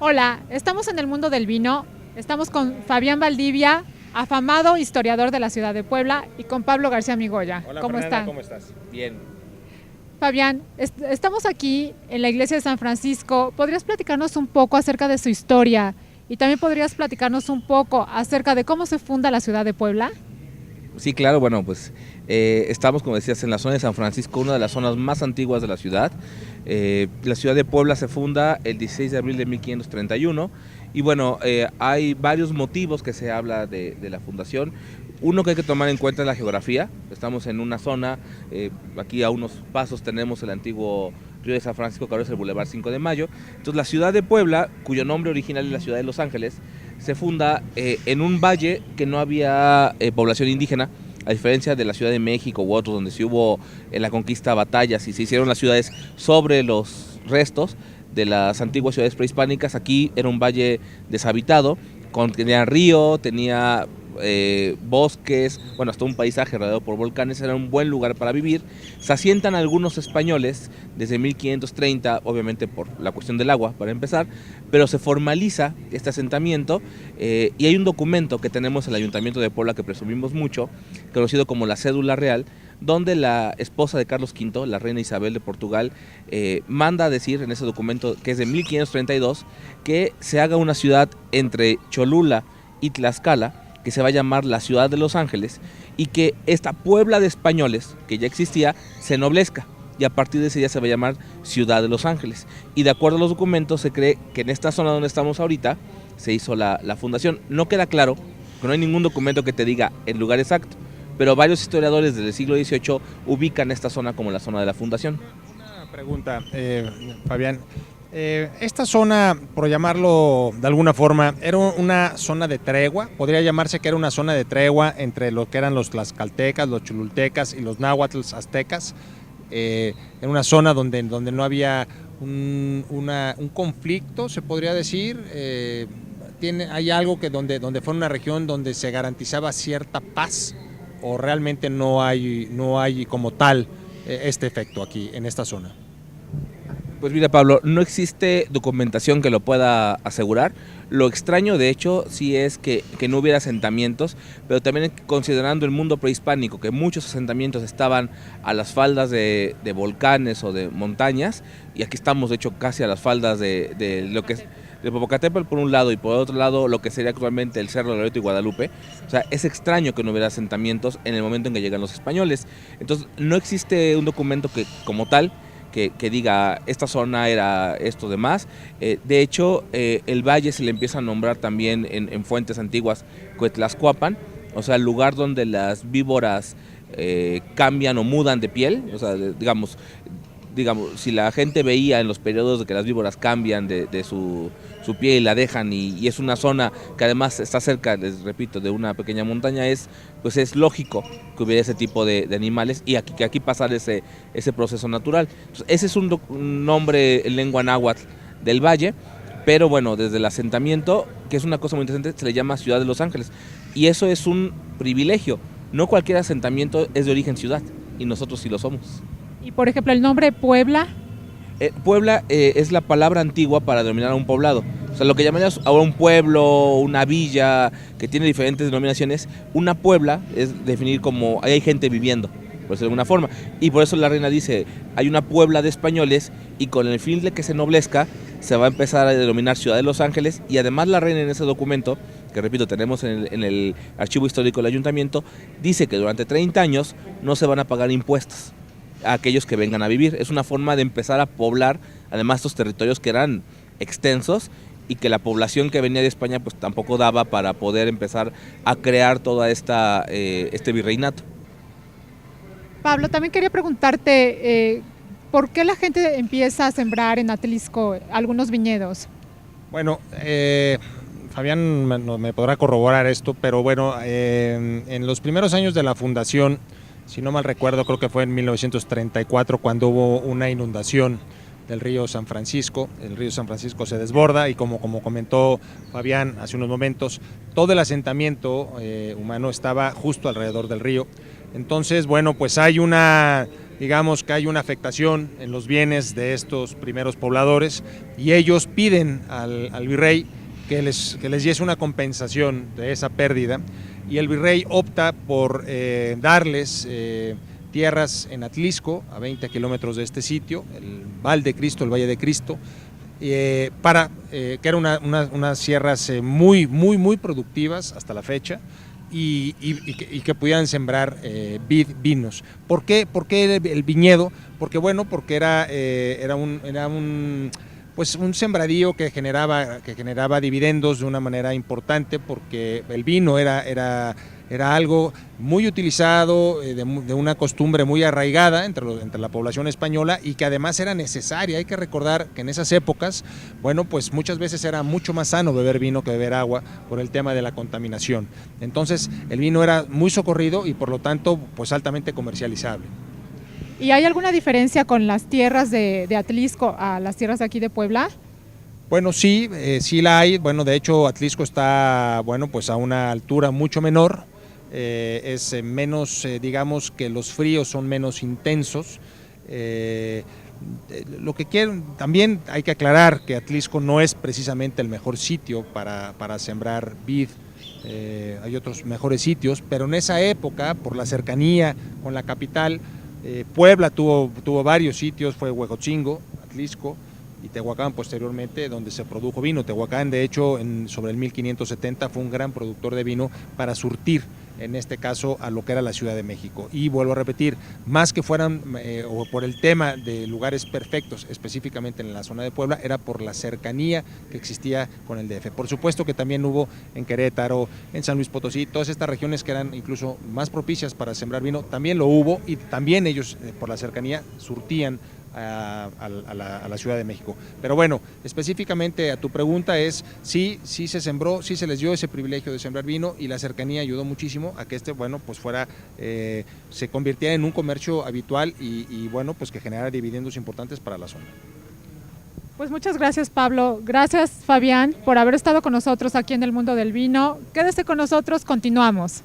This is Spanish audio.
Hola, estamos en el mundo del vino, estamos con Fabián Valdivia, afamado historiador de la ciudad de Puebla, y con Pablo García Migoya. Hola ¿Cómo Fernanda, están? ¿cómo estás? Bien. Fabián, estamos aquí en la iglesia de San Francisco. ¿Podrías platicarnos un poco acerca de su historia? Y también podrías platicarnos un poco acerca de cómo se funda la ciudad de Puebla. Sí, claro, bueno, pues estamos, como decías, en la zona de San Francisco, una de las zonas más antiguas de la ciudad. La ciudad de Puebla se funda el 16 de abril de 1531 y bueno, hay varios motivos que se habla de la fundación. Uno que hay que tomar en cuenta es la geografía. Estamos en una zona, aquí a unos pasos tenemos el antiguo río de San Francisco, que ahora es el Boulevard 5 de Mayo. Entonces la ciudad de Puebla, cuyo nombre original es la ciudad de Los Ángeles, se funda en un valle que no había población indígena, a diferencia de la Ciudad de México u otros, donde sí hubo en la conquista batallas y se hicieron las ciudades sobre los restos de las antiguas ciudades prehispánicas. Aquí era un valle deshabitado, tenía río, tenía bosques, bueno, hasta un paisaje rodeado por volcanes. Era un buen lugar para vivir. Se asientan algunos españoles desde 1530, obviamente por la cuestión del agua, para empezar, pero se formaliza este asentamiento y hay un documento que tenemos en el Ayuntamiento de Puebla que presumimos mucho, conocido como la Cédula Real, donde la esposa de Carlos V, la reina Isabel de Portugal, manda a decir en ese documento, que es de 1532, que se haga una ciudad entre Cholula y Tlaxcala, que se va a llamar la Ciudad de Los Ángeles, y que esta Puebla de españoles, que ya existía, se ennoblezca, y a partir de ese día se va a llamar Ciudad de Los Ángeles. Y de acuerdo a los documentos se cree que en esta zona donde estamos ahorita se hizo la fundación. No queda claro, que no hay ningún documento que te diga el lugar exacto, pero varios historiadores del siglo XVIII ubican esta zona como la zona de la fundación. Una pregunta, Fabián. Esta zona, por llamarlo de alguna forma, ¿era una zona de tregua? ¿Podría llamarse que era una zona de tregua entre lo que eran los tlaxcaltecas, los cholultecas y los náhuatls aztecas? En una zona donde no había un conflicto, se podría decir. ¿Hay algo que donde fue una región donde se garantizaba cierta paz, o realmente no hay como tal este efecto aquí en esta zona? Pues mira, Pablo, no existe documentación que lo pueda asegurar. Lo extraño, de hecho, sí es que no hubiera asentamientos, pero también considerando el mundo prehispánico, que muchos asentamientos estaban a las faldas de volcanes o de montañas, y aquí estamos, de hecho, casi a las faldas de lo que es de Popocatépetl por un lado, y por otro lado lo que sería actualmente el Cerro de Loreto y Guadalupe. O sea, es extraño que no hubiera asentamientos en el momento en que llegan los españoles. Entonces, no existe un documento que, como tal, que diga esta zona era esto de más. De hecho, el valle se le empieza a nombrar también en fuentes antiguas Coetlascuapan, o sea, el lugar donde las víboras cambian o mudan de piel. O sea, digamos, si la gente veía en los periodos de que las víboras cambian de su piel y la dejan, y es una zona que además está cerca, les repito, de una pequeña montaña, pues es lógico que hubiera ese tipo de animales y que aquí pasara ese proceso natural. Entonces, ese es un nombre en lengua náhuatl del valle, pero bueno, desde el asentamiento, que es una cosa muy interesante, se le llama Ciudad de Los Ángeles, y eso es un privilegio. No cualquier asentamiento es de origen ciudad, y nosotros sí lo somos. Y por ejemplo, el nombre Puebla. Puebla es la palabra antigua para denominar a un poblado. O sea, lo que llamaríamos ahora un pueblo, una villa, que tiene diferentes denominaciones. Una puebla es definir como ahí hay gente viviendo, por decirlo de alguna forma. Y por eso la reina dice, hay una Puebla de españoles, y con el fin de que se ennoblezca, se va a empezar a denominar Ciudad de Los Ángeles. Y además la reina en ese documento, que repito, tenemos en el archivo histórico del ayuntamiento, dice que durante 30 años no se van a pagar impuestos a aquellos que vengan a vivir. Es una forma de empezar a poblar, además, estos territorios que eran extensos y que la población que venía de España pues tampoco daba para poder empezar a crear toda este virreinato. Pablo, también quería preguntarte, ¿por qué la gente empieza a sembrar en Atlisco algunos viñedos? Bueno, Fabián me podrá corroborar esto, pero bueno, en los primeros años de la fundación, si no mal recuerdo, creo que fue en 1934 cuando hubo una inundación del río San Francisco. El río San Francisco se desborda y como comentó Fabián hace unos momentos, todo el asentamiento humano estaba justo alrededor del río. Entonces, bueno, pues hay una digamos que hay una afectación en los bienes de estos primeros pobladores y ellos piden al virrey que les diese una compensación de esa pérdida, y el virrey opta por darles tierras en Atlisco, a 20 kilómetros de este sitio, el Val de Cristo, el Valle de Cristo, que eran unas sierras muy productivas hasta la fecha, y que pudieran sembrar vinos. ¿Por qué el viñedo? Porque bueno, porque era un sembradío que generaba dividendos de una manera importante, porque el vino era algo muy utilizado, de una costumbre muy arraigada entre la población española, y que además era necesaria. Hay que recordar que en esas épocas, bueno, pues muchas veces era mucho más sano beber vino que beber agua por el tema de la contaminación. Entonces el vino era muy socorrido y por lo tanto pues altamente comercializable. ¿Y hay alguna diferencia con las tierras de Atlisco a las tierras de aquí de Puebla? Bueno, sí la hay. Bueno, de hecho Atlisco está, bueno, pues a una altura mucho menor. Es menos, digamos que los fríos son menos intensos. Lo que quieren, también hay que aclarar que Atlisco no es precisamente el mejor sitio para sembrar vid. Hay otros mejores sitios, pero en esa época, por la cercanía con la capital, Puebla tuvo varios sitios. Fue Huejotzingo, Atlisco y Tehuacán posteriormente, donde se produjo vino. Tehuacán, de hecho, sobre el 1570 fue un gran productor de vino para surtir, en este caso, a lo que era la Ciudad de México. Y vuelvo a repetir, más que fueran o por el tema de lugares perfectos, específicamente en la zona de Puebla, era por la cercanía que existía con el DF. Por supuesto que también hubo en Querétaro, en San Luis Potosí, todas estas regiones que eran incluso más propicias para sembrar vino, también lo hubo, y también ellos, por la cercanía, surtían a la Ciudad de México. Pero bueno, específicamente a tu pregunta es, sí se sembró, sí se les dio ese privilegio de sembrar vino, y la cercanía ayudó muchísimo a que bueno, pues se convirtiera en un comercio habitual y bueno, pues que generara dividendos importantes para la zona. Pues muchas gracias, Pablo. Gracias, Fabián, por haber estado con nosotros aquí en El Mundo del Vino. Quédese con nosotros, continuamos.